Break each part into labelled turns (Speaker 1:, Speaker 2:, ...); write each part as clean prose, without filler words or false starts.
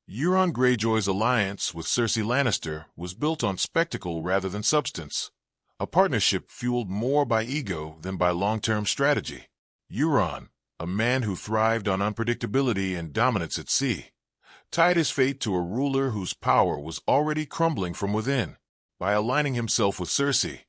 Speaker 1: Euron Greyjoy's alliance with Cersei Lannister was built on spectacle rather than substance, a partnership fueled more by ego than by long-term strategy. Euron, a man who thrived on unpredictability and dominance at sea, tied his fate to a ruler whose power was already crumbling from within. By aligning himself with Cersei,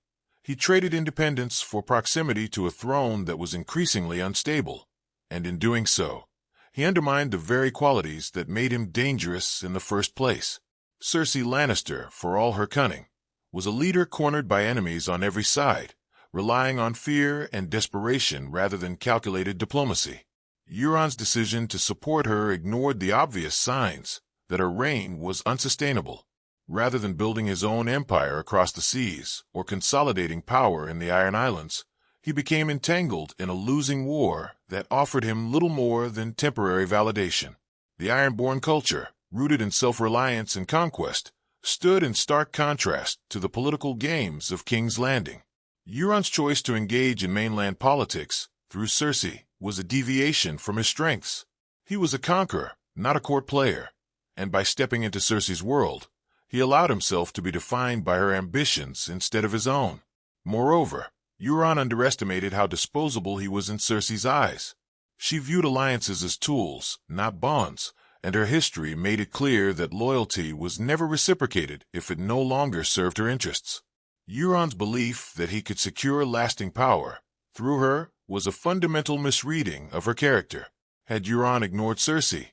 Speaker 1: he traded independence for proximity to a throne that was increasingly unstable, and in doing so, he undermined the very qualities that made him dangerous in the first place. Cersei Lannister, for all her cunning, was a leader cornered by enemies on every side, relying on fear and desperation rather than calculated diplomacy. Euron's decision to support her ignored the obvious signs that her reign was unsustainable. Rather than building his own empire across the seas or consolidating power in the Iron Islands, he became entangled in a losing war that offered him little more than temporary validation. The Ironborn culture, rooted in self-reliance and conquest, stood in stark contrast to the political games of King's Landing. Euron's choice to engage in mainland politics through Cersei was a deviation from his strengths. He was a conqueror, not a court player, and by stepping into Cersei's world, he allowed himself to be defined by her ambitions instead of his own. Moreover, Euron underestimated how disposable he was in Cersei's eyes. She viewed alliances as tools, not bonds, and her history made it clear that loyalty was never reciprocated if it no longer served her interests. Euron's belief that he could secure lasting power through her was a fundamental misreading of her character. Had Euron ignored Cersei,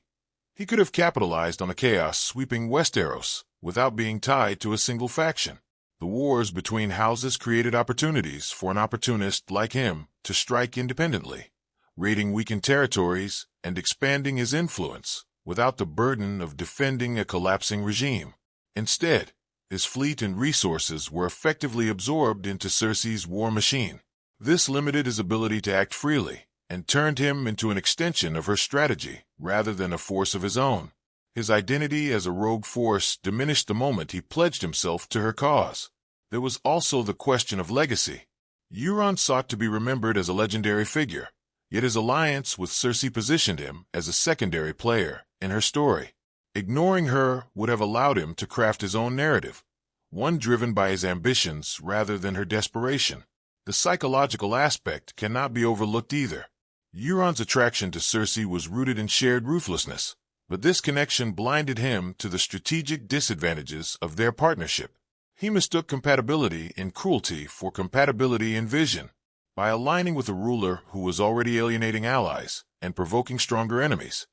Speaker 1: he could have capitalized on the chaos sweeping Westeros without being tied to a single faction. The wars between houses created opportunities for an opportunist like him to strike independently, raiding weakened territories and expanding his influence without the burden of defending a collapsing regime. Instead, his fleet and resources were effectively absorbed into Cersei's war machine. This limited his ability to act freely and turned him into an extension of her strategy rather than a force of his own. His identity as a rogue force diminished the moment he pledged himself to her cause. There was also the question of legacy. Euron sought to be remembered as a legendary figure, yet his alliance with Cersei positioned him as a secondary player in her story. Ignoring her would have allowed him to craft his own narrative, one driven by his ambitions rather than her desperation. The psychological aspect cannot be overlooked either. Euron's attraction to Cersei was rooted in shared ruthlessness, but this connection blinded him to the strategic disadvantages of their partnership. He mistook compatibility in cruelty for compatibility in vision. By aligning with a ruler who was already alienating allies and provoking stronger enemies,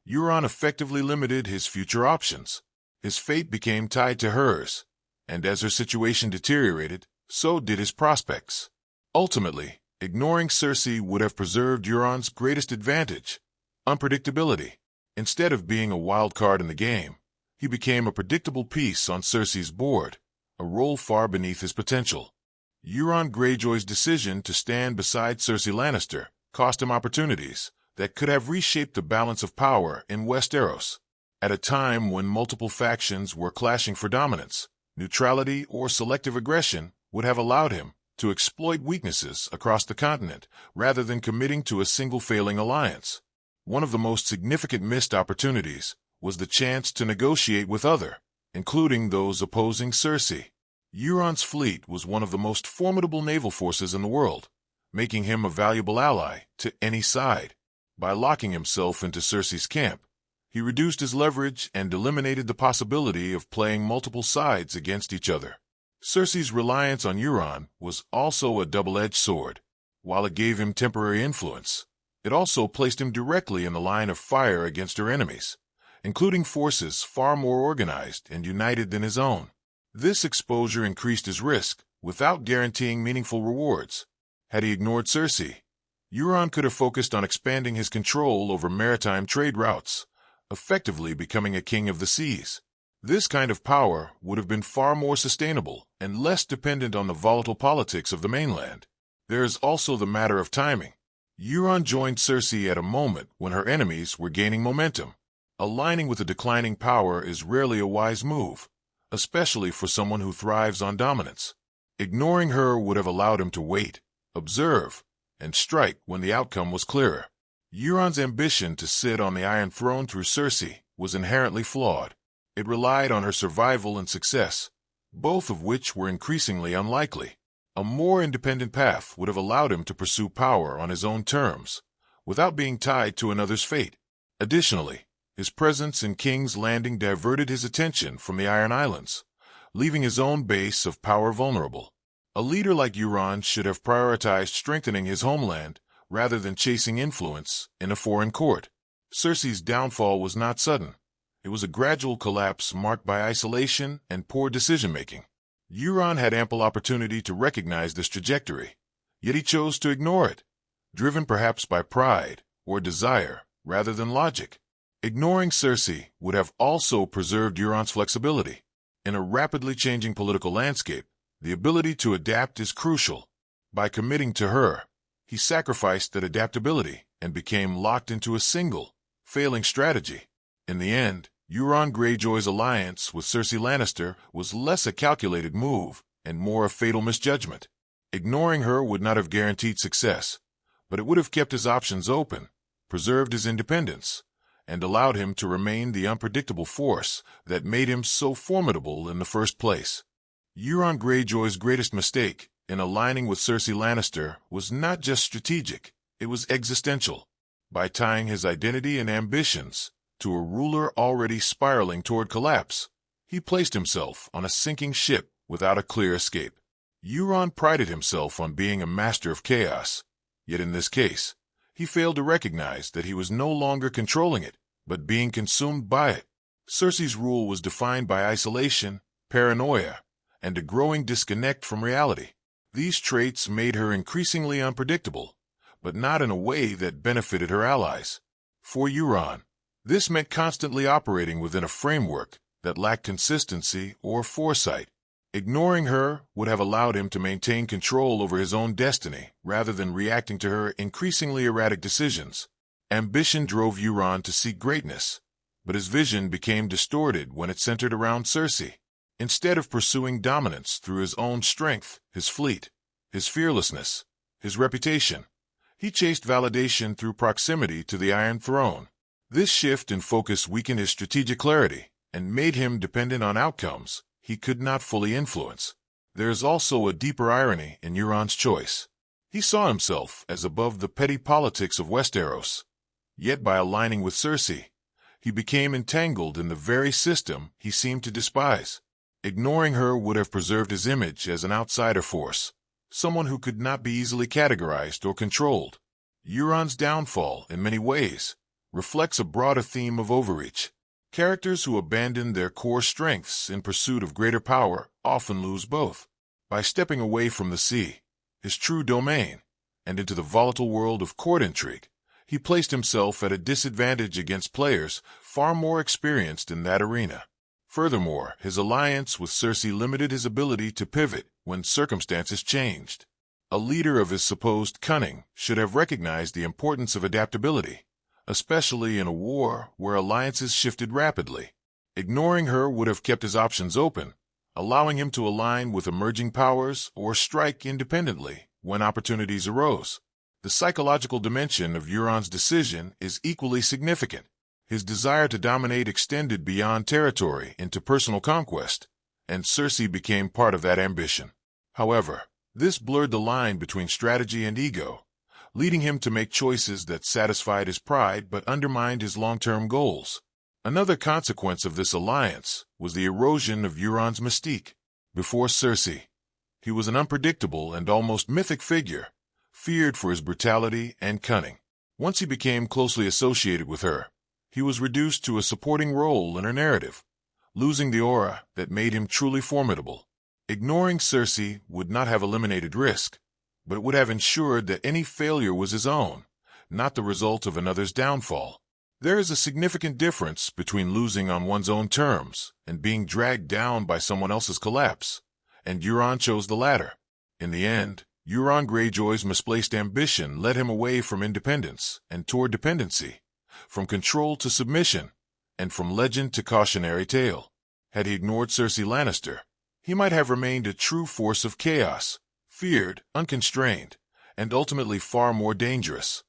Speaker 1: Euron effectively limited his future options. His fate became tied to hers, and as her situation deteriorated, so did his prospects. Ultimately, ignoring Cersei would have preserved Euron's greatest advantage, unpredictability. Instead of being a wild card in the game, he became a predictable piece on Cersei's board, a role far beneath his potential. Euron Greyjoy's decision to stand beside Cersei Lannister cost him opportunities that could have reshaped the balance of power in Westeros. At a time when multiple factions were clashing for dominance, neutrality or selective aggression would have allowed him to exploit weaknesses across the continent rather than committing to a single failing alliance. One of the most significant missed opportunities was the chance to negotiate with others, including those opposing Cersei. Euron's fleet was one of the most formidable naval forces in the world, making him a valuable ally to any side. By locking himself into Cersei's camp, he reduced his leverage and eliminated the possibility of playing multiple sides against each other. Cersei's reliance on Euron was also a double-edged sword. While it gave him temporary influence, it also placed him directly in the line of fire against her enemies, including forces far more organized and united than his own. This exposure increased his risk without guaranteeing meaningful rewards. Had he ignored Cersei, Euron could have focused on expanding his control over maritime trade routes, effectively becoming a king of the seas. This kind of power would have been far more sustainable and less dependent on the volatile politics of the mainland. There is also the matter of timing. Euron joined Cersei at a moment when her enemies were gaining momentum. Aligning with a declining power is rarely a wise move, especially for someone who thrives on dominance. Ignoring her would have allowed him to wait, observe, and strike when the outcome was clearer. Euron's ambition to sit on the Iron Throne through Cersei was inherently flawed. It relied on her survival and success, both of which were increasingly unlikely. A more independent path would have allowed him to pursue power on his own terms, without being tied to another's fate. Additionally, his presence in King's Landing diverted his attention from the Iron Islands, leaving his own base of power vulnerable. A leader like Euron should have prioritized strengthening his homeland rather than chasing influence in a foreign court. Cersei's downfall was not sudden. It was a gradual collapse marked by isolation and poor decision-making. Euron had ample opportunity to recognize this trajectory, yet he chose to ignore it, driven perhaps by pride or desire rather than logic. Ignoring Cersei would have also preserved Euron's flexibility. In a rapidly changing political landscape, the ability to adapt is crucial. By committing to her, he sacrificed that adaptability and became locked into a single, failing strategy. In the end, Euron Greyjoy's alliance with Cersei Lannister was less a calculated move and more a fatal misjudgment. Ignoring her would not have guaranteed success, but it would have kept his options open, preserved his independence, and allowed him to remain the unpredictable force that made him so formidable in the first place. Euron Greyjoy's greatest mistake in aligning with Cersei Lannister was not just strategic, it was existential. By tying his identity and ambitions to a ruler already spiraling toward collapse, he placed himself on a sinking ship without a clear escape. Euron prided himself on being a master of chaos, yet in this case, he failed to recognize that he was no longer controlling it, but being consumed by it. Cersei's rule was defined by isolation, paranoia, and a growing disconnect from reality. These traits made her increasingly unpredictable, but not in a way that benefited her allies. For Euron, this meant constantly operating within a framework that lacked consistency or foresight. Ignoring her would have allowed him to maintain control over his own destiny rather than reacting to her increasingly erratic decisions. Ambition drove Euron to seek greatness, but his vision became distorted when it centered around Cersei. Instead of pursuing dominance through his own strength, his fleet, his fearlessness, his reputation, he chased validation through proximity to the Iron Throne. This shift in focus weakened his strategic clarity and made him dependent on outcomes he could not fully influence. There is also a deeper irony in Euron's choice. He saw himself as above the petty politics of Westeros. Yet by aligning with Cersei, he became entangled in the very system he seemed to despise. Ignoring her would have preserved his image as an outsider force, someone who could not be easily categorized or controlled. Euron's downfall, in many ways, reflects a broader theme of overreach. Characters who abandon their core strengths in pursuit of greater power often lose both. By stepping away from the sea, his true domain, and into the volatile world of court intrigue, he placed himself at a disadvantage against players far more experienced in that arena. Furthermore, his alliance with Cersei limited his ability to pivot when circumstances changed. A leader of his supposed cunning should have recognized the importance of adaptability, especially in a war where alliances shifted rapidly. Ignoring her would have kept his options open, allowing him to align with emerging powers or strike independently when opportunities arose. The psychological dimension of Euron's decision is equally significant. His desire to dominate extended beyond territory into personal conquest, and Cersei became part of that ambition. However, this blurred the line between strategy and ego, leading him to make choices that satisfied his pride but undermined his long-term goals. Another consequence of this alliance was the erosion of Euron's mystique. Before Cersei, he was an unpredictable and almost mythic figure, feared for his brutality and cunning. Once he became closely associated with her, he was reduced to a supporting role in her narrative, losing the aura that made him truly formidable. Ignoring Cersei would not have eliminated risk, but it would have ensured that any failure was his own, not the result of another's downfall. There is a significant difference between losing on one's own terms and being dragged down by someone else's collapse, and Euron chose the latter. In the end, Euron Greyjoy's misplaced ambition led him away from independence and toward dependency, from control to submission, and from legend to cautionary tale. Had he ignored Cersei Lannister, he might have remained a true force of chaos, feared, unconstrained, and ultimately far more dangerous.